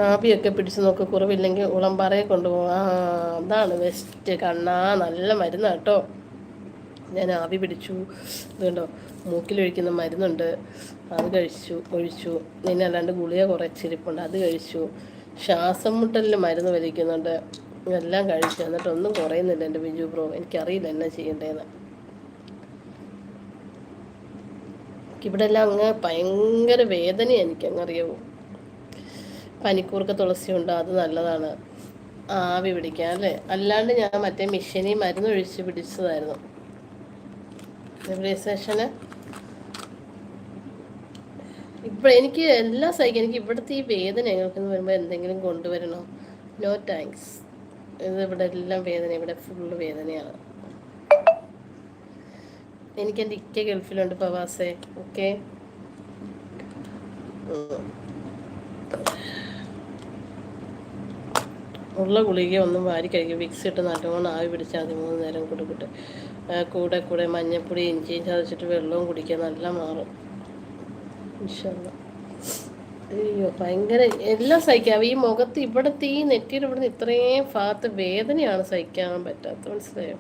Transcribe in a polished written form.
ആവിയൊക്കെ പിടിച്ച് നോക്ക്, കുറവില്ലെങ്കിൽ ഉളമ്പാറയെ കൊണ്ടുപോകും. അതാണ് ബെസ്റ്റ് കണ്ണാ, നല്ല മരുന്നാണ് കേട്ടോ. ഞാൻ ആവി പിടിച്ചു, ഇതുണ്ടോ മൂക്കിലൊഴിക്കുന്ന മരുന്നുണ്ട്, അത് ഒഴിച്ചു. പിന്നെ അല്ലാണ്ട് ഗുളിക കുറച്ചിരിപ്പുണ്ട്, അത് കഴിച്ചു. ശ്വാസം മുട്ടലിന് മരുന്ന് വലിക്കുന്നുണ്ട്, എല്ലാം കഴിച്ചു. എന്നിട്ടൊന്നും കുറയുന്നില്ല എൻ്റെ ബിജു ബ്രോ. എനിക്കറിയില്ല എന്നാ ചെയ്യേണ്ടതെന്ന്. ഇവിടെ എല്ലാം അങ്ങ് ഭയങ്കര വേദനയാണ്, എനിക്കങ്ങറിയാവൂ. പനിക്കൂർക്ക തുളസിയുണ്ട്, അത് നല്ലതാണ് ആവി പിടിക്കാൻ അല്ലേ. അല്ലാണ്ട് ഞാൻ മറ്റേ മിഷനി മരുന്ന് ഒഴിച്ച് പിടിച്ചതായിരുന്നു നെബുലൈസേഷന്. ഇപ്പം എനിക്ക് എല്ലാം സഹിക്കാം. എനിക്ക് ഇവിടുത്തെ ഈ വേദന ഞങ്ങൾക്ക് വരുമ്പോൾ എന്തെങ്കിലും കൊണ്ടുവരണോ? No thanks. ഇവിടെ എല്ലാം വേദന, ഇവിടെ ഫുള്ള് വേദനയാണ്. എനിക്ക് എൻ്റെ ഇക്ക ഗൾഫിലുണ്ട് പ്രവാസേ. ഓക്കെ, ഉള്ള ഗുളിക ഒന്നും വാരി കഴിക്കും. വിക്സ് ഇട്ട് നല്ലോണം ആവി പിടിച്ചാൽ 13 നേരം കൊടുക്കട്ടെ. കൂടെ മഞ്ഞപ്പൊടി ഇഞ്ചിയും ചതച്ചിട്ട് വെള്ളവും കുടിക്കുക, നല്ല മാറും ഇൻഷാല്ലാ. അയ്യോ ഭയങ്കര എല്ലാം സഹിക്കാം. ഈ മുഖത്ത് ഇവിടുത്തെ ഈ നെറ്റിയുടെ ഇവിടുന്ന് ഇത്രയും ഭാഗത്ത് വേദനയാണ് സഹിക്കാൻ പറ്റാത്ത, മനസ്സിലായോ?